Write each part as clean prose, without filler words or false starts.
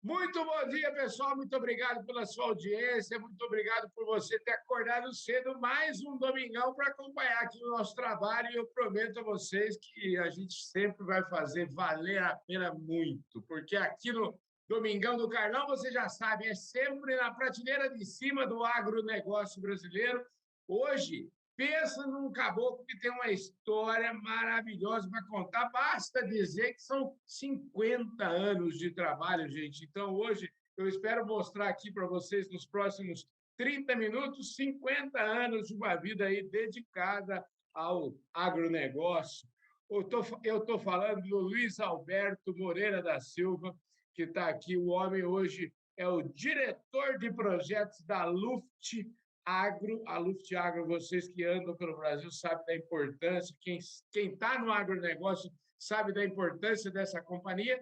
Muito bom dia, pessoal. Muito obrigado pela sua audiência. Muito obrigado por você ter acordado cedo mais um domingão para acompanhar aqui o nosso trabalho. E eu prometo a vocês que a gente sempre vai fazer valer a pena muito, porque aqui no Domingão do Carlão, você já sabe, é sempre na prateleira de cima do agronegócio brasileiro. Hoje, pensa num caboclo que tem uma história maravilhosa para contar. Basta dizer que são 50 anos de trabalho, gente. Então, hoje, eu espero mostrar aqui para vocês, nos próximos 30 minutos, 50 anos de uma vida aí dedicada ao agronegócio. Eu estou falando do Luiz Alberto Moreira da Silva, que está aqui. O homem hoje é o diretor de projetos da Luft Agro. A Luft Agro, vocês que andam pelo Brasil sabem da importância, quem está no agronegócio sabe da importância dessa companhia,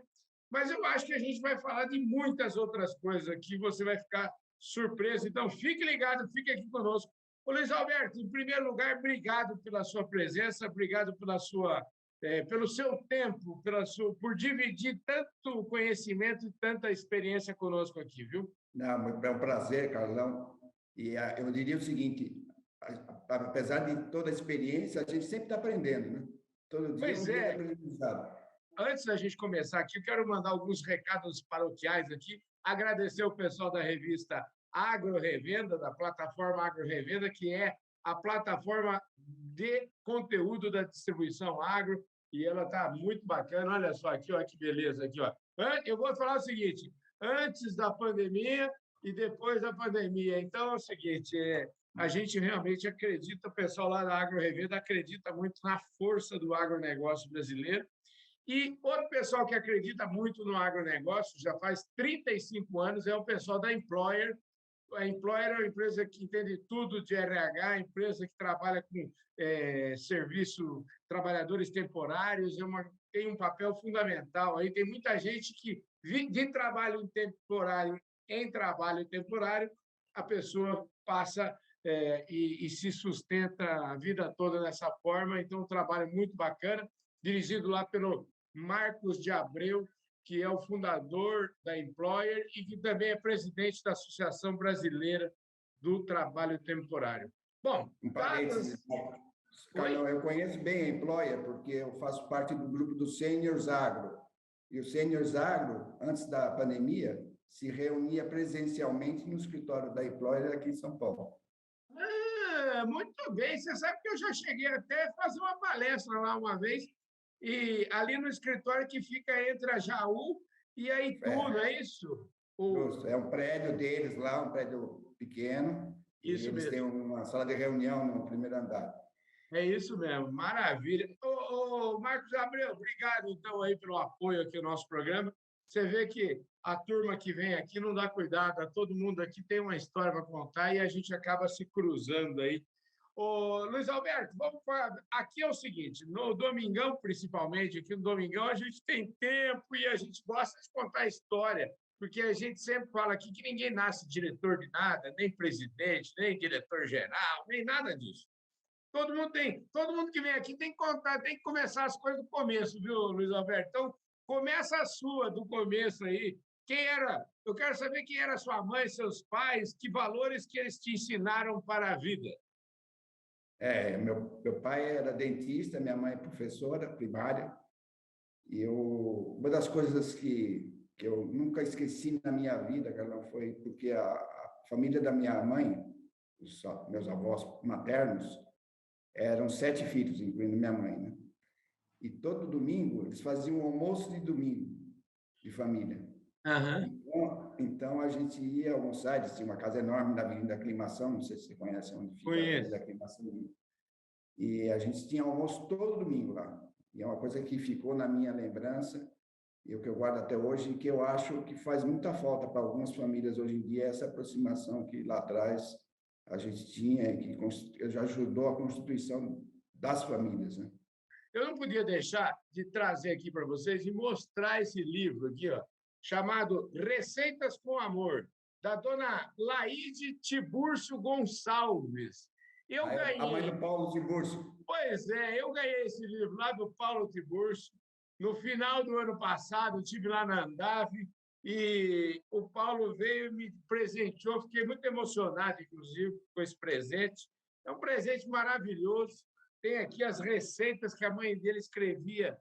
mas eu acho que a gente vai falar de muitas outras coisas aqui, você vai ficar surpreso. Então, fique ligado, fique aqui conosco. Ô, Luiz Alberto, em primeiro lugar, obrigado pela sua presença, obrigado pelo seu tempo, por dividir tanto conhecimento e tanta experiência conosco aqui, viu? Não, é um prazer, Carlão. E eu diria o seguinte, apesar de toda a experiência, a gente sempre está aprendendo, né? Todo dia Pois um dia de é. aprendizado. Antes da gente começar aqui, eu quero mandar alguns recados paroquiais aqui, agradecer o pessoal da revista Agro Revenda, da plataforma Agro Revenda, que é a plataforma de conteúdo da distribuição agro, e ela está muito bacana. Olha só aqui, olha que beleza aqui, ó. Eu vou falar o seguinte: antes da pandemia e depois da pandemia. Então é o seguinte, a gente realmente acredita, o pessoal lá da Agro Revenda acredita muito na força do agronegócio brasileiro. E outro pessoal que acredita muito no agronegócio, já faz 35 anos, é o pessoal da Employer. A Employer é uma empresa que entende tudo de RH, empresa que trabalha com serviço, trabalhadores temporários, tem um papel fundamental. Aí tem muita gente que, de trabalho temporário em trabalho temporário, a pessoa passa e se sustenta a vida toda dessa forma. Então, um trabalho muito bacana, dirigido lá pelo Marcos de Abreu, que é o fundador da Employer e que também é presidente da Associação Brasileira do Trabalho Temporário. Bom, um parênteses, Carlão, eu conheço bem a Employer, porque eu faço parte do grupo do Seniors Agro. E o Seniors Agro, antes da pandemia, se reunia presencialmente no escritório da Employer aqui em São Paulo. Muito bem. Você sabe que eu já cheguei até a fazer uma palestra lá uma vez, e ali no escritório que fica entre a Jaú e a Itu, não é isso? Justo, é um prédio deles lá, um prédio pequeno, isso e eles mesmo. têm uma sala de reunião no primeiro andar. É isso mesmo, maravilha. Ô, Marcos Abreu, obrigado então aí pelo apoio aqui ao nosso programa. Você vê que a turma que vem aqui não dá cuidado, todo mundo aqui tem uma história para contar e a gente acaba se cruzando aí. Ô, Luiz Alberto, vamos falar. Aqui é o seguinte, no Domingão, principalmente, aqui no Domingão, a gente tem tempo e a gente gosta de contar história, porque a gente sempre fala aqui que ninguém nasce diretor de nada, nem presidente, nem diretor-geral, nem nada disso. Todo mundo que vem aqui tem que contar, tem que começar as coisas do começo, viu, Luiz Alberto? Então, começa a sua do começo aí. Eu quero saber quem era sua mãe, seus pais, que valores que eles te ensinaram para a vida. Meu pai era dentista, minha mãe é professora primária, e uma das coisas que eu nunca esqueci na minha vida, Carlão, foi porque a família da minha mãe, meus avós maternos, eram 7 filhos, incluindo minha mãe, né? E todo domingo eles faziam um almoço de domingo de família. Então a gente ia almoçar, eles tinham uma casa enorme na Avenida Aclimação, não sei se você conhece onde fica a Avenida Aclimação. E a gente tinha almoço todo domingo lá. E é uma coisa que ficou na minha lembrança, e o que eu guardo até hoje, e que eu acho que faz muita falta para algumas famílias hoje em dia, essa aproximação que lá atrás a gente tinha, que já ajudou a constituição das famílias, né? Eu não podia deixar de trazer aqui para vocês e mostrar esse livro aqui, ó, chamado Receitas com Amor, da dona Laide Tiburcio Gonçalves. Eu ganhei. A mãe do Paulo Tiburcio. Pois é, eu ganhei esse livro lá do Paulo Tiburcio. No final do ano passado, estive lá na Andave e o Paulo veio e me presenteou, fiquei muito emocionado, inclusive, com esse presente. É um presente maravilhoso. Tem aqui as receitas que a mãe dele escrevia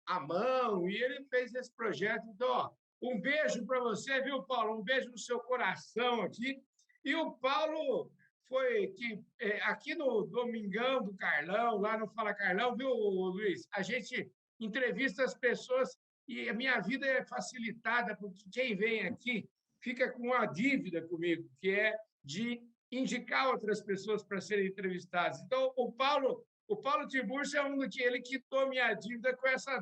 à mão, e ele fez esse projeto. Então, ó, um beijo para você, viu, Paulo? Um beijo no seu coração aqui. E o Paulo foi que aqui no Domingão do Carlão, lá no Fala Carlão, viu, Luiz? A gente entrevista as pessoas e a minha vida é facilitada porque quem vem aqui fica com uma dívida comigo, que é de indicar outras pessoas para serem entrevistadas. Então, o Paulo Tiburcio é um que ele quitou minha dívida com essa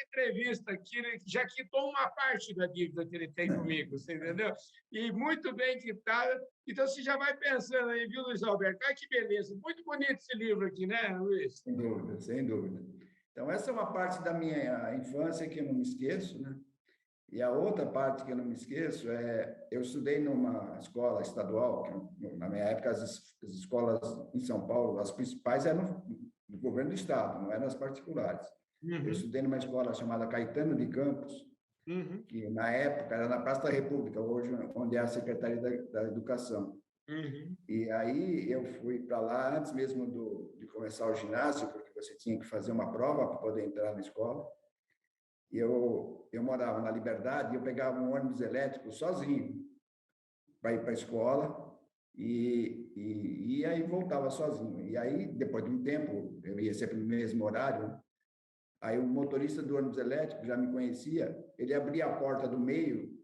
entrevista, que ele já quitou uma parte da dívida que ele tem comigo, você entendeu? E muito bem quitada. Então, você já vai pensando aí, viu, Luiz Alberto? Ai, que beleza. Muito bonito esse livro aqui, né, Luiz? Sem dúvida, sem dúvida. Então, essa é uma parte da minha infância que eu não me esqueço, né? E a outra parte que eu não me esqueço eu estudei numa escola estadual, que na minha época as escolas em São Paulo, as principais eram do governo do estado, não eram as particulares. Eu estudei numa escola chamada Caetano de Campos, que na época era na Praça da República, hoje onde é a Secretaria da Educação. E aí eu fui para lá antes mesmo de começar o ginásio, porque você tinha que fazer uma prova para poder entrar na escola. E eu morava na Liberdade e eu pegava um ônibus elétrico sozinho para ir para a escola e aí voltava sozinho. E aí, depois de um tempo, eu ia sempre no mesmo horário, aí o motorista do ônibus elétrico já me conhecia, ele abria a porta do meio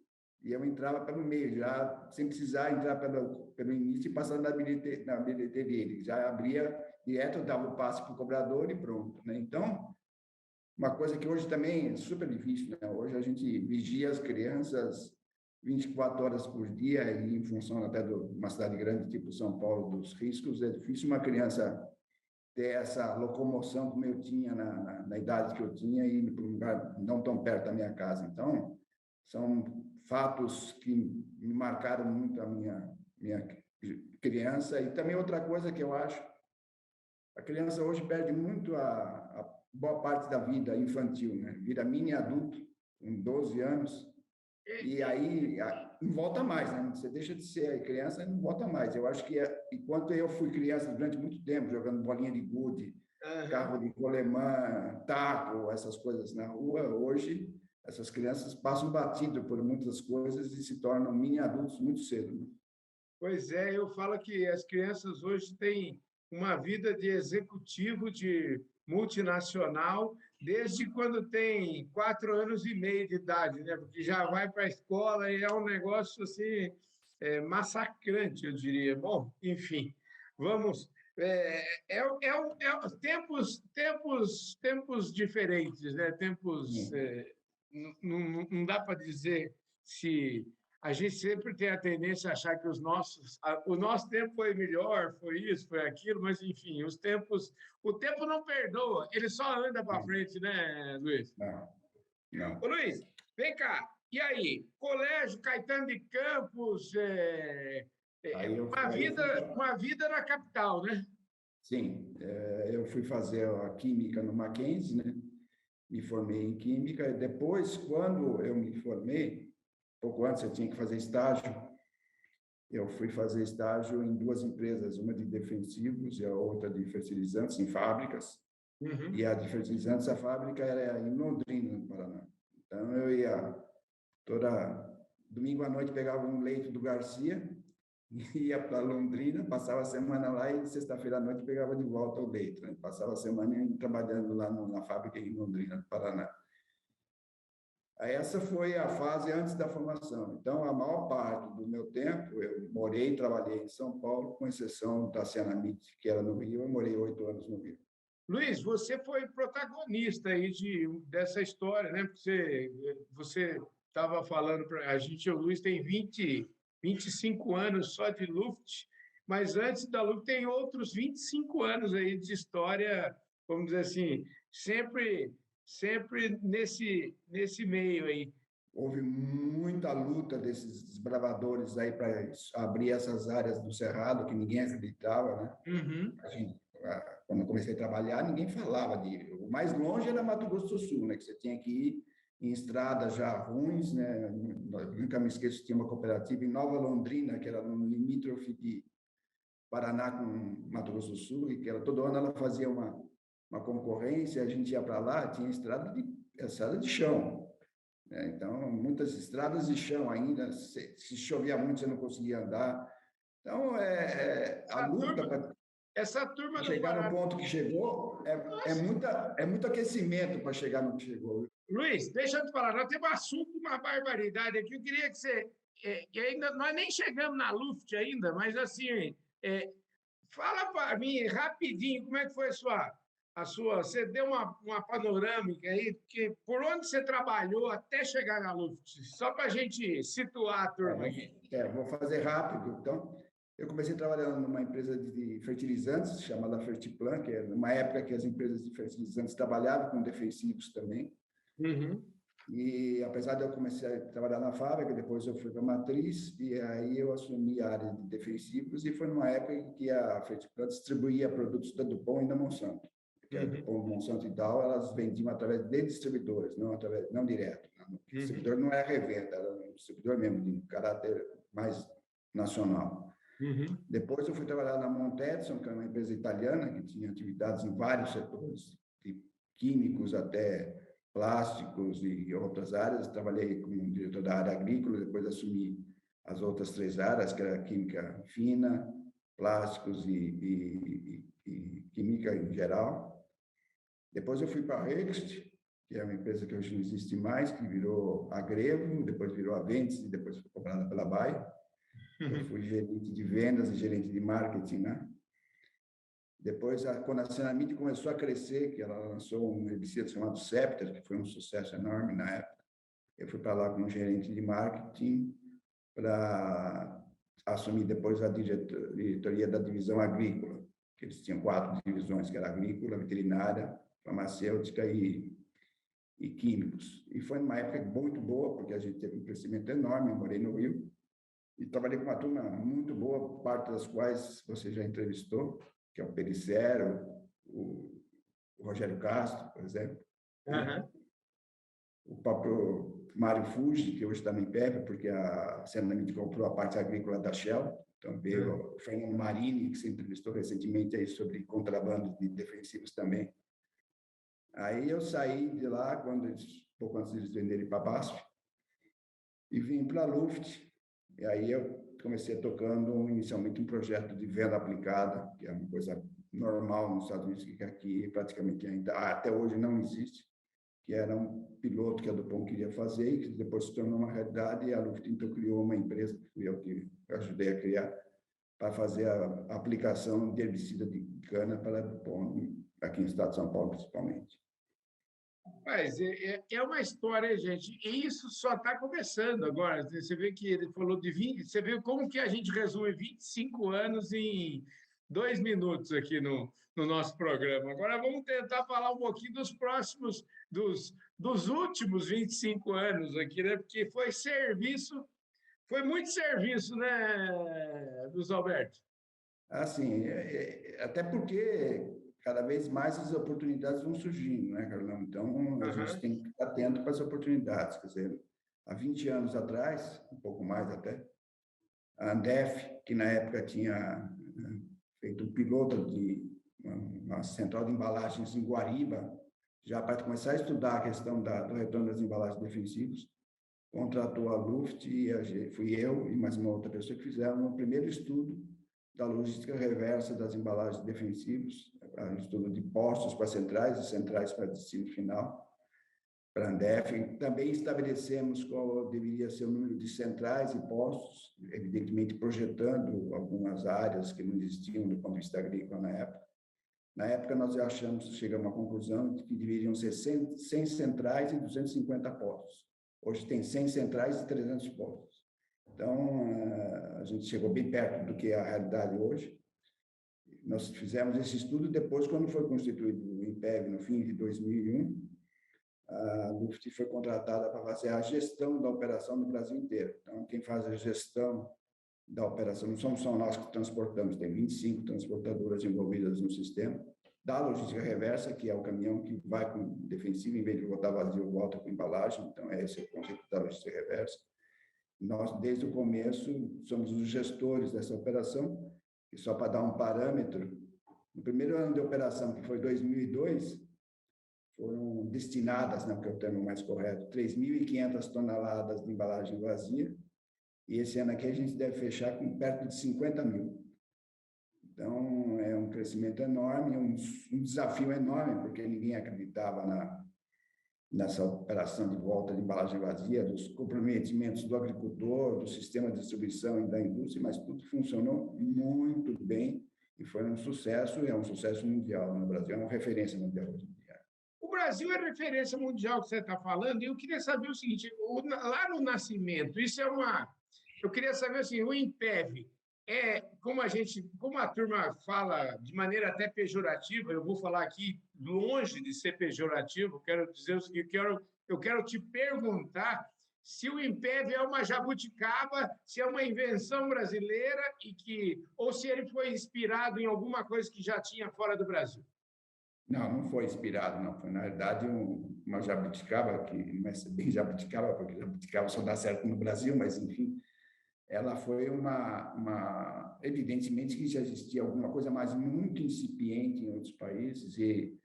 e eu entrava pelo meio, já sem precisar entrar pelo início e passar na bilheteria. Ele já abria direto, dava o passe para o cobrador e pronto, né? Então, uma coisa que hoje também é super difícil, né? Hoje a gente vigia as crianças 24 horas por dia e em função até de uma cidade grande tipo São Paulo, dos riscos, é difícil uma criança ter essa locomoção como eu tinha na idade que eu tinha e ir para um lugar não tão perto da minha casa. Então, são fatos que me marcaram muito a minha criança. E também outra coisa que eu acho, a criança hoje perde muito a boa parte da vida infantil, né? Vira mini adulto, com 12 anos, e aí não volta mais, né? Você deixa de ser criança e não volta mais. Eu acho que, enquanto eu fui criança durante muito tempo, jogando bolinha de gude, carro de rolemã, taco, essas coisas na rua, hoje essas crianças passam batido por muitas coisas e se tornam mini adultos muito cedo, né? Pois é, eu falo que as crianças hoje têm uma vida de executivo de multinacional desde quando tem 4 anos e meio de idade, né? Porque já vai para a escola e é um negócio assim massacrante, eu diria. Bom, enfim, vamos. Tempos diferentes, né? Tempos. Não dá para dizer se a gente sempre tem a tendência a achar que o nosso tempo foi melhor, foi isso, foi aquilo, mas enfim, o tempo não perdoa, ele só anda para frente, né, Luiz? Não, não. Ô, Luiz, vem cá, e aí? Colégio Caetano de Campos, uma vida na capital, né? Sim, eu fui fazer a química no Mackenzie, né? Me formei em química. Depois, quando eu me formei, pouco antes eu tinha que fazer estágio. Eu fui fazer estágio em duas empresas, uma de defensivos e a outra de fertilizantes, em fábricas. E a de fertilizantes, a fábrica era em Londrina, no Paraná. Então, eu ia domingo à noite, pegava um leito do Garcia, ia para Londrina, passava a semana lá e sexta-feira à noite pegava de volta o leito, né? Passava a semana trabalhando lá na fábrica em Londrina, no Paraná. Essa foi a fase antes da formação. Então, a maior parte do meu tempo, eu morei e trabalhei em São Paulo, com exceção da Cianamid, que era no Rio, eu morei 8 anos no Rio. Luiz, você foi protagonista aí dessa história, né? Porque você estava falando para a gente, o Luiz tem 25 anos só de Luft, mas antes da Luft tem outros 25 anos aí de história, vamos dizer assim, sempre nesse meio aí. Houve muita luta desses desbravadores aí para abrir essas áreas do Cerrado que ninguém acreditava, né? Quando eu comecei a trabalhar, ninguém falava de... O mais longe era Mato Grosso do Sul, né? Que você tinha que ir em estradas já ruins, né? Nunca me esqueço, tinha uma cooperativa em Nova Londrina, que era no limítrofe de Paraná com Mato Grosso do Sul, e que todo ano ela fazia uma concorrência, a gente ia para lá, tinha estrada de chão, né? Então, muitas estradas de chão ainda, se chovia muito, você não conseguia andar. Então, a luta para essa turma do chegar no Paraná. ponto que chegou, é muito aquecimento para chegar no que chegou. Luiz, deixa eu te falar, nós temos assunto, uma barbaridade aqui. Eu queria que você. Que ainda, nós nem chegamos na Luft ainda, mas assim, fala para mim rapidinho como é que foi a sua. Você deu uma panorâmica aí, que por onde você trabalhou até chegar na Luft, só para a gente situar a turma aqui. Vou fazer rápido. Então, eu comecei trabalhando numa empresa de fertilizantes chamada Fertiplan, que é uma época que as empresas de fertilizantes trabalhavam com defensivos também. Uhum. E apesar de eu comecei a trabalhar na fábrica, depois eu fui para a matriz e aí eu assumi a área de defensivos e foi numa época em que a Fertiplan distribuía produtos da Dupont e da Monsanto. Porque a Dupont, Monsanto e Dow, elas vendiam através de distribuidores, não direto. O distribuidor não era revenda, era um distribuidor mesmo, de caráter mais nacional. Uhum. Depois eu fui trabalhar na Montedson, que é uma empresa italiana que tinha atividades em vários setores, de químicos até plásticos e outras áreas. Trabalhei como diretor da área agrícola, depois assumi as outras 3 áreas, que era química fina, plásticos e química em geral. Depois eu fui para a Rext, que é uma empresa que hoje não existe mais, que virou a Grevo, depois virou a Ventes e depois foi comprada pela Bayer. Eu fui gerente de vendas e gerente de marketing, né? Depois, quando a Cenamid começou a crescer, que ela lançou um herbicida chamado Scepter, que foi um sucesso enorme na época, eu fui para lá como gerente de marketing para assumir depois a diretoria da divisão agrícola, que eles tinham 4 divisões, que era agrícola, veterinária, farmacêutica e químicos. E foi uma época muito boa, porque a gente teve um crescimento enorme, eu morei no Rio, e trabalhei com uma turma muito boa, parte das quais você já entrevistou, que é o Pericero, o Rogério Castro, por exemplo. Uhum. O próprio Mário Fuji, que hoje está na IPEP, porque a Cenamid comprou a parte agrícola da Shell. Então, veio o Fernando Marini, que você entrevistou recentemente aí sobre contrabando de defensivos também. Aí eu saí de lá, pouco antes de eles venderem para a BASF, e vim para a Luft. E aí eu comecei tocando inicialmente um projeto de venda aplicada, que é uma coisa normal nos Estados Unidos, que aqui praticamente ainda até hoje não existe, que era um piloto que a Dupont queria fazer e que depois se tornou uma realidade, e a Luft então criou uma empresa, que fui eu que ajudei a criar, para fazer a aplicação de herbicida de cana para a Dupont, aqui no estado de São Paulo principalmente. Mas é uma história, gente, e isso só está começando agora. Você vê que ele falou de 20, você vê como que a gente resume 25 anos em 2 minutos aqui no nosso programa. Agora vamos tentar falar um pouquinho dos próximos, dos últimos 25 anos aqui, né? Porque foi muito serviço, né, Luiz Alberto? Assim, até porque cada vez mais as oportunidades vão surgindo, né, Carlão? Então, a gente tem que estar atento para as oportunidades. Quer dizer, há 20 anos atrás, um pouco mais até, a Andef, que na época tinha feito um piloto de uma central de embalagens em Guariba, já para começar a estudar a questão do retorno das embalagens defensivas, contratou a Luft e fui eu e mais uma outra pessoa que fizeram o primeiro estudo da logística reversa das embalagens defensivas, estudo de postos para centrais e centrais para destino final, para a Andef. Também estabelecemos qual deveria ser o número de centrais e postos, evidentemente projetando algumas áreas que não existiam do ponto de vista agrícola na época. Na época, nós chegamos à conclusão de que deveriam ser 100 centrais e 250 postos. Hoje tem 100 centrais e 300 postos. Então, a gente chegou bem perto do que é a realidade hoje. Nós fizemos esse estudo depois, quando foi constituído o INPEV, no fim de 2001, a Luft foi contratada para fazer a gestão da operação no Brasil inteiro. Então, quem faz a gestão da operação, não somos só nós que transportamos, tem 25 transportadoras envolvidas no sistema, da logística reversa, que é o caminhão que vai com defensivo, em vez de voltar vazio, volta com embalagem. Então, esse é o conceito da logística reversa. Nós, desde o começo, somos os gestores dessa operação, e só para dar um parâmetro, no primeiro ano de operação, que foi 2002, foram destinadas, não, que é o termo mais correto, 3.500 toneladas de embalagem vazia, e esse ano aqui a gente deve fechar com perto de 50 mil. Então, é um crescimento enorme, um desafio enorme, porque ninguém acreditava nessa operação de volta de embalagem vazia, dos comprometimentos do agricultor, do sistema de distribuição e da indústria, mas tudo funcionou muito bem e foi um sucesso, e é um sucesso mundial no Brasil, é uma referência mundial hoje em dia. O Brasil é referência mundial que você está falando, e eu queria saber o seguinte: lá no Nascimento, isso é uma. Eu queria saber assim, o Impev é como a turma fala de maneira até pejorativa, eu vou falar aqui longe de ser pejorativo, quero dizer o seguinte, eu quero te perguntar se o Impev é uma jabuticaba, se é uma invenção brasileira ou se ele foi inspirado em alguma coisa que já tinha fora do Brasil. Não foi inspirado, não. Foi, na verdade, uma jabuticaba, que não é bem jabuticaba, porque jabuticaba só dá certo no Brasil, mas, enfim, ela foi evidentemente que já existia alguma coisa, mas muito incipiente em outros países, e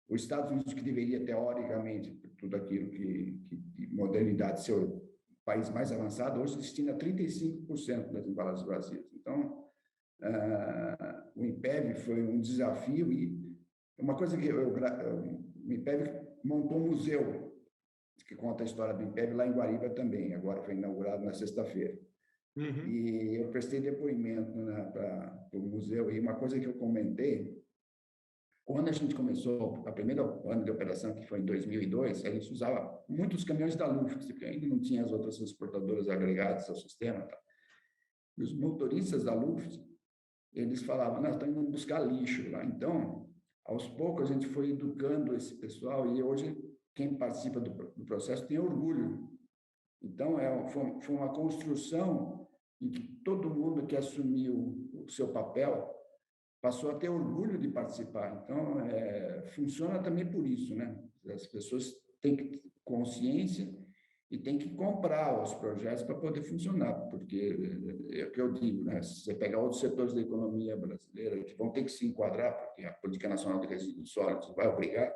os Estados Unidos, que deveria, teoricamente, por tudo aquilo que de modernidade, ser o país mais avançado, hoje destina 35% das embalagens vazias. Então, o Impev foi um desafio, e uma coisa que o Impev montou um museu que conta a história do Impev lá em Guariba também, agora foi inaugurado na sexta-feira. Uhum. E eu prestei depoimento para o museu, e uma coisa que eu comentei, quando a gente começou a primeira ano de operação, que foi em 2002, a gente usava muitos caminhões da Luft, porque ainda não tinha as outras transportadoras agregadas ao sistema. Tá? E os motoristas da Luft, eles falavam, nós estamos indo buscar lixo lá. Então, aos poucos, a gente foi educando esse pessoal, e hoje quem participa do processo tem orgulho. Então, foi uma construção em que todo mundo que assumiu o seu papel passou a ter orgulho de participar. Então, funciona também por isso, né? As pessoas têm que ter consciência e têm que comprar os projetos para poder funcionar, porque é o que eu digo, né? Se você pegar outros setores da economia brasileira, que vão ter que se enquadrar, porque a Política Nacional de Resíduos Sólidos vai obrigar,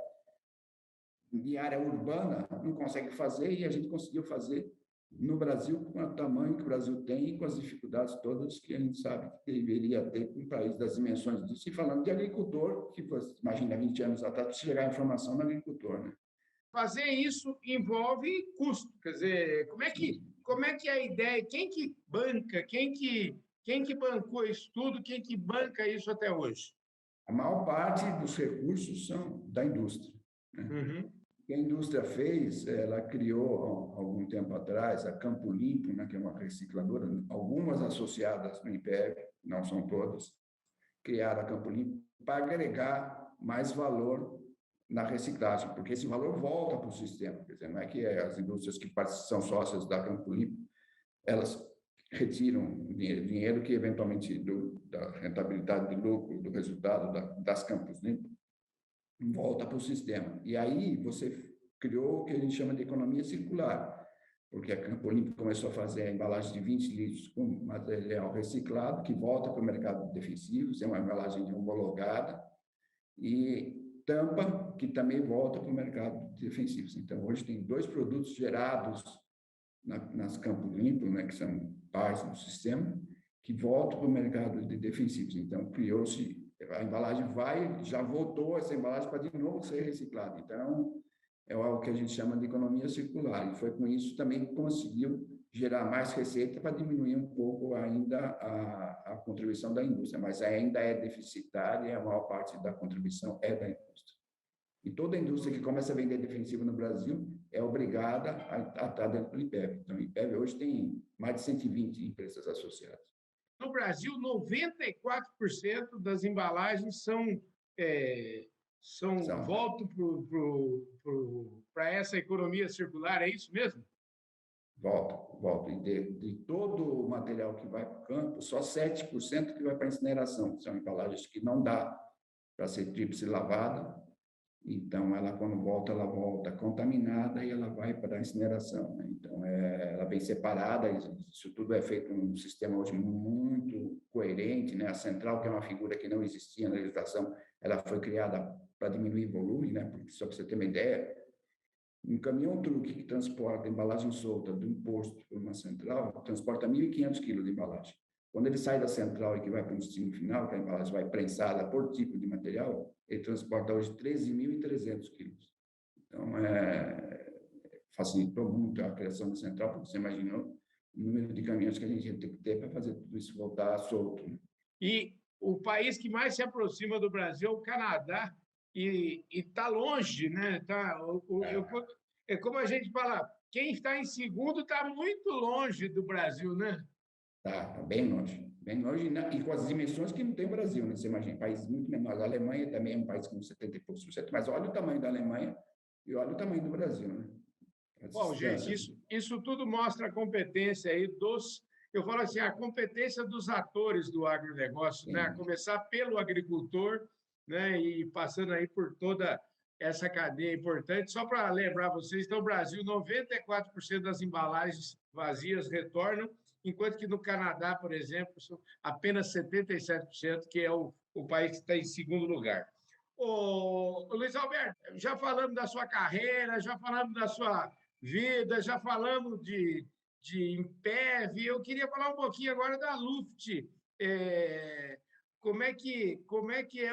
de área urbana não consegue fazer, e a gente conseguiu fazer no Brasil com o tamanho que o Brasil tem e com as dificuldades todas que a gente sabe que deveria ter um país das dimensões disso. E falando de agricultor, que você imagina 20 anos atrás, chegar a informação no agricultor, né? Fazer isso envolve custo, quer dizer, como é que é a ideia, quem que banca, quem que bancou isso tudo, quem que banca isso até hoje? A maior parte dos recursos são da indústria, né? Uhum. O que a indústria fez, ela criou, há algum tempo atrás, a Campo Limpo, né, que é uma recicladora, algumas associadas no Impev, não são todas, criaram a Campo Limpo para agregar mais valor na reciclagem, porque esse valor volta para o sistema. Quer dizer, não é que as indústrias que são sócias da Campo Limpo, elas retiram dinheiro que, eventualmente, da rentabilidade do lucro, do resultado das Campos Limpo, volta para o sistema. E aí você criou o que a gente chama de economia circular, porque a Campo Limpo começou a fazer a embalagem de 20 litros com material reciclado, que volta para o mercado de defensivos, é uma embalagem homologada, e tampa, que também volta para o mercado de defensivos. Então, hoje tem 2 produtos gerados nas Campo Limpo, né, que são pares no sistema, que voltam para o mercado de defensivos. Então, criou-se a embalagem já voltou essa embalagem para de novo ser reciclada. Então, é o que a gente chama de economia circular. E foi com isso também que conseguiu gerar mais receita para diminuir um pouco ainda a contribuição da indústria, mas ainda é deficitária, e a maior parte da contribuição é da indústria. E toda a indústria que começa a vender defensivo no Brasil é obrigada a estar dentro do Impev. Então, o Impev hoje tem mais de 120 empresas associadas. No Brasil, 94% das embalagens voltam para essa economia circular, é isso mesmo? Volta. E de todo o material que vai para o campo, só 7% que vai para a incineração. São embalagens que não dá para ser tríplice lavada. Então, quando ela volta contaminada e ela vai para a incineração, né? Então, ela vem separada, isso tudo é feito num sistema hoje muito coerente, né? A central, que é uma figura que não existia na legislação, ela foi criada para diminuir volume, né? Porque, só para você ter uma ideia, um caminhão-truque que transporta embalagem solta de um posto para uma central, transporta 1.500 quilos de embalagem. Quando ele sai da central e que vai para o destino final, que a embalagem vai prensada por tipo de material, ele transporta hoje 13.300 quilos. Então, facilitou muito a criação da central, porque você imaginou o número de caminhões que a gente ia ter que ter para fazer tudo isso voltar solto. E o país que mais se aproxima do Brasil é o Canadá, e está longe, né? É como a gente fala, quem está em segundo está muito longe do Brasil, né? Tá bem longe, e com as dimensões que não tem o Brasil, né? Você imagina, países muito menores. A Alemanha também é um país com 70 e poucos por cento, mas olha o tamanho da Alemanha e olha o tamanho do Brasil, né? Bom, gente, isso tudo mostra a competência aí dos, eu falo assim, a competência dos atores do agronegócio, né? A começar pelo agricultor, né? E passando aí por toda essa cadeia importante. Só para lembrar vocês, então, no Brasil, 94% das embalagens vazias retornam, enquanto que no Canadá, por exemplo, são apenas 77%, que é o país que está em segundo lugar. Ô, Luiz Alberto, já falamos da sua carreira, já falamos da sua vida, já falamos de Impev, eu queria falar um pouquinho agora da Luft. Como é que é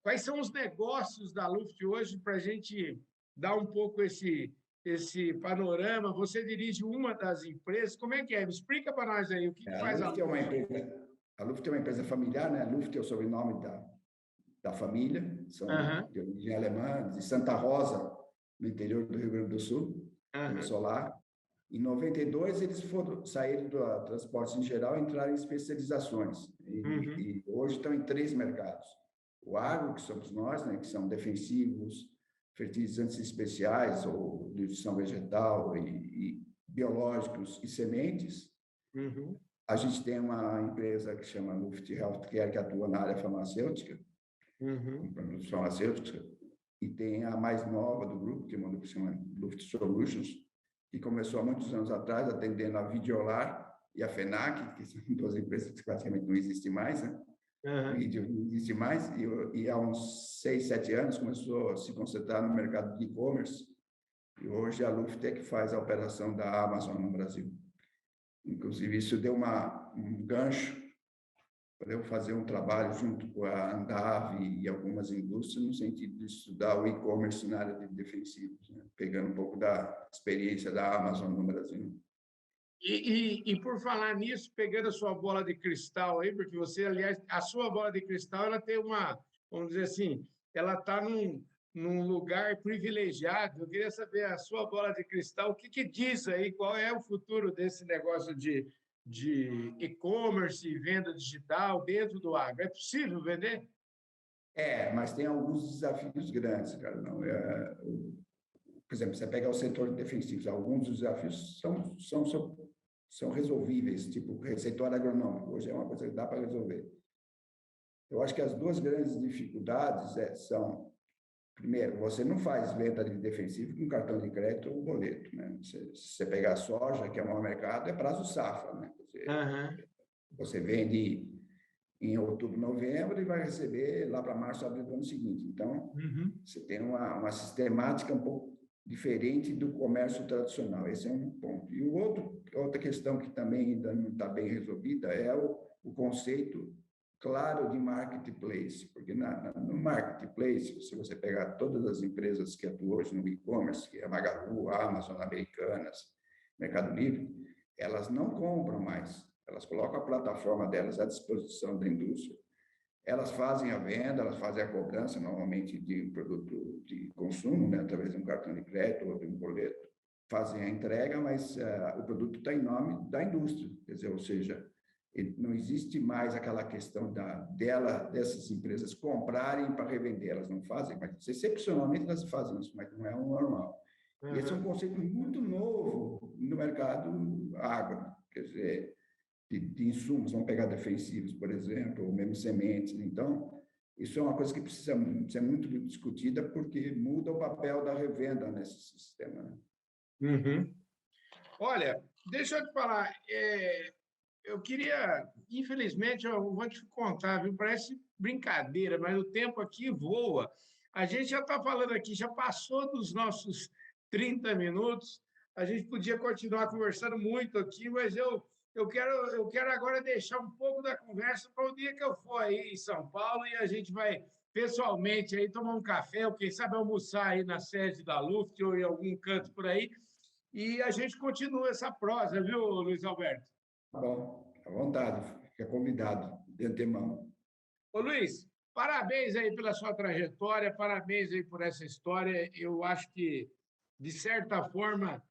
quais são os negócios da Luft hoje, para a gente dar um pouco esse panorama? Você dirige uma das empresas, como é que é? Me explica para nós aí, o que faz a Luft? A Luft é uma empresa familiar, né? Luft é o sobrenome da família, são de origem alemã, de Santa Rosa, no interior do Rio Grande do Sul, começou lá. Em 92, eles saíram do transporte em geral e entraram em especializações. E hoje estão em 3 mercados. O agro, que somos nós, né, que são defensivos, fertilizantes especiais, ou nutrição vegetal, e biológicos e sementes. A gente tem uma empresa que chama Luft Healthcare, que atua na área farmacêutica, com produtos farmacêuticos, e tem a mais nova do grupo, que é uma que se chama Luft Solutions, que começou há muitos anos atrás, atendendo a Videolar e a FENAC, que são 2 empresas que praticamente não existem mais, né? Vídeo não existe mais, e há uns 6, 7 anos começou a se concentrar no mercado de e-commerce, e hoje a Luft é que faz a operação da Amazon no Brasil. Inclusive, isso deu um gancho para eu fazer um trabalho junto com a Andav e algumas indústrias no sentido de estudar o e-commerce na área de defensivos, né? Pegando um pouco da experiência da Amazon no Brasil. E por falar nisso, pegando a sua bola de cristal aí, porque você, aliás, a sua bola de cristal, ela tem vamos dizer assim, ela está num lugar privilegiado. Eu queria saber, a sua bola de cristal, o que diz aí, qual é o futuro desse negócio de e-commerce e venda digital dentro do agro? É possível vender? Mas tem alguns desafios grandes, cara. Não, por exemplo, você pega o setor de defensivos, alguns dos desafios são resolvíveis, tipo receituário agronômico, hoje é uma coisa que dá para resolver. Eu acho que as 2 grandes dificuldades são, primeiro, você não faz venda de defensivo com cartão de crédito ou boleto, né? Se você pegar a soja, que é o maior mercado, é prazo safra, né? Você vende em outubro, novembro, e vai receber lá para março, abril do ano seguinte. Então, você tem uma sistemática um pouco diferente do comércio tradicional. Esse é um ponto. E outra questão que também ainda não está bem resolvida é o conceito claro de marketplace, porque no marketplace, se você pegar todas as empresas que atuam hoje no e-commerce, que é a Magalu, a Amazon, Americanas, Mercado Livre, elas não compram mais. Elas colocam a plataforma delas à disposição da indústria, elas fazem a venda, elas fazem a cobrança, normalmente de um produto de consumo, né, através de um cartão de crédito ou de um boleto, fazem a entrega, mas o produto está em nome da indústria, quer dizer, ou seja, não existe mais aquela questão dessas empresas comprarem para revender, elas não fazem, mas excepcionalmente elas fazem isso, mas não é o normal. E esse é um conceito muito novo no mercado agro, quer dizer, de insumos, vamos pegar defensivos, por exemplo, ou mesmo sementes. Então, isso é uma coisa que precisa ser muito discutida, porque muda o papel da revenda nesse sistema, né? Uhum. Olha, deixa eu te falar, eu queria, infelizmente, eu vou te contar, viu? Parece brincadeira, mas o tempo aqui voa. A gente já está falando aqui, já passou dos nossos 30 minutos. A gente podia continuar conversando muito aqui, mas eu quero agora deixar um pouco da conversa para o dia que eu for aí em São Paulo e a gente vai pessoalmente aí tomar um café, ou quem sabe almoçar aí na sede da Luft ou em algum canto por aí, e a gente continua essa prosa, viu, Luiz Alberto? Tá bom, à vontade, fica convidado de antemão. Ô, Luiz, parabéns aí pela sua trajetória, parabéns aí por essa história. Eu acho que, de certa forma,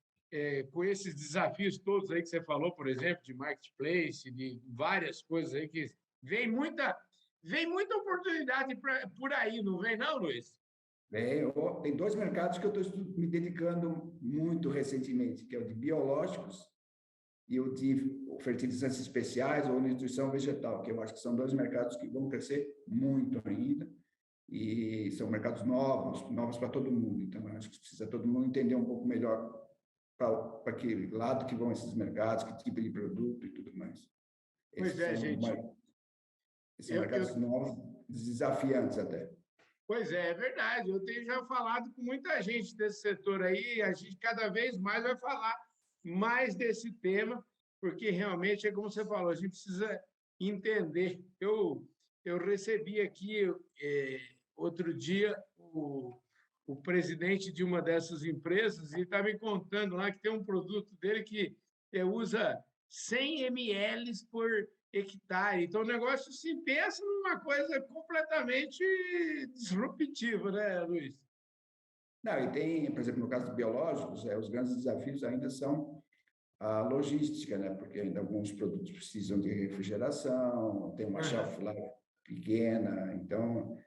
com esses desafios todos aí que você falou, por exemplo, de marketplace, de várias coisas aí que vem muita oportunidade por aí, não vem não, Luiz? Bem, tem dois mercados que eu estou me dedicando muito recentemente, que é o de biológicos e o de fertilizantes especiais ou nutrição vegetal, que eu acho que são dois mercados que vão crescer muito ainda e são mercados novos para todo mundo. Então, eu acho que precisa todo mundo entender um pouco melhor para que lado que vão esses mercados, que tipo de produto e tudo mais. Pois Esses é, são, gente. esses são Eu, eu, mercados novos, desafiantes até. Pois é, é verdade. Eu tenho já falado com muita gente desse setor aí, a gente cada vez mais vai falar mais desse tema, porque realmente é como você falou, a gente precisa entender. Eu recebi aqui outro dia o presidente de uma dessas empresas e está me contando lá que tem um produto dele que usa 100 ml por hectare. Então, o negócio se pensa numa coisa completamente disruptiva, né, Luiz? Não, e tem, por exemplo, no caso de biológicos, os grandes desafios ainda são a logística, né? Porque ainda alguns produtos precisam de refrigeração, tem uma Aham. shelf life pequena, então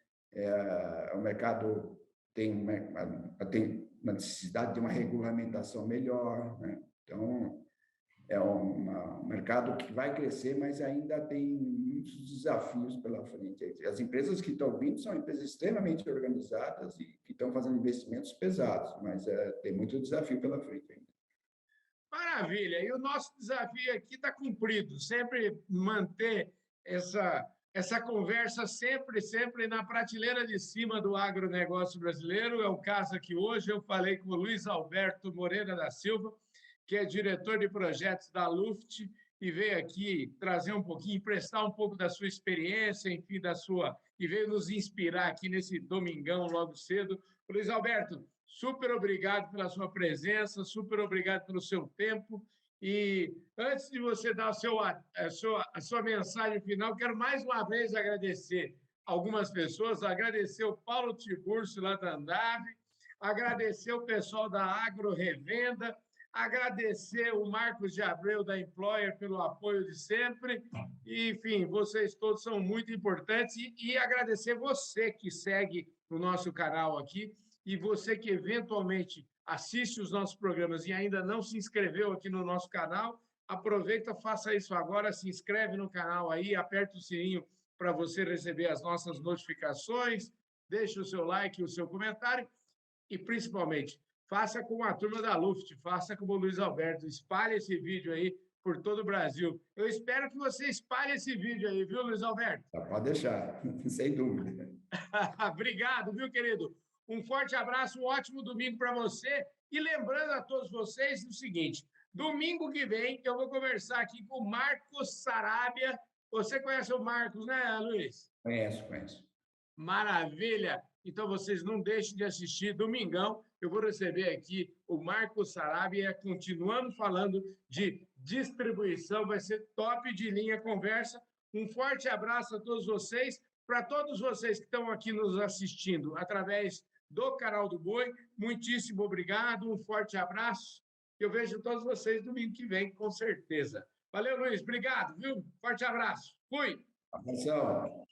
o mercado tem uma necessidade de uma regulamentação melhor, né? Então, é um mercado que vai crescer, mas ainda tem muitos desafios pela frente. As empresas que estão vindo são empresas extremamente organizadas e que estão fazendo investimentos pesados, mas tem muito desafio pela frente ainda. Maravilha! E o nosso desafio aqui está cumprido, sempre manter essa conversa sempre na prateleira de cima do agronegócio brasileiro. É o caso aqui hoje, eu falei com o Luiz Alberto Moreira da Silva, que é diretor de projetos da Luft, e veio aqui trazer um pouquinho, prestar um pouco da sua experiência, enfim, e veio nos inspirar aqui nesse domingão logo cedo. Luiz Alberto, super obrigado pela sua presença, super obrigado pelo seu tempo. E antes de você dar a sua mensagem final, quero mais uma vez agradecer algumas pessoas, agradecer o Paulo Tiburcio, lá da Andave, agradecer o pessoal da Agro Revenda, agradecer o Marcos de Abreu, da Employer, pelo apoio de sempre. E, enfim, vocês todos são muito importantes. E agradecer você que segue o nosso canal aqui e você que eventualmente assiste os nossos programas e ainda não se inscreveu aqui no nosso canal, aproveita, faça isso agora, se inscreve no canal aí, aperta o sininho para você receber as nossas notificações, deixe o seu like, o seu comentário e, principalmente, faça como a turma da Luft, faça como o Luiz Alberto, espalhe esse vídeo aí por todo o Brasil. Eu espero que você espalhe esse vídeo aí, viu, Luiz Alberto? Pode deixar, sem dúvida. Obrigado, viu, querido? Um forte abraço, um ótimo domingo para você. E lembrando a todos vocês o seguinte: domingo que vem eu vou conversar aqui com o Marcos Sarabia. Você conhece o Marcos, né, Luiz? Conheço. Maravilha! Então vocês não deixem de assistir domingão. Eu vou receber aqui o Marcos Sarabia, continuando falando de distribuição. Vai ser top de linha a conversa. Um forte abraço a todos vocês. Para todos vocês que estão aqui nos assistindo através do canal do Boi, muitíssimo obrigado, um forte abraço. Eu vejo todos vocês domingo que vem, com certeza. Valeu, Luiz, obrigado, viu? Forte abraço. Fui! Atenção.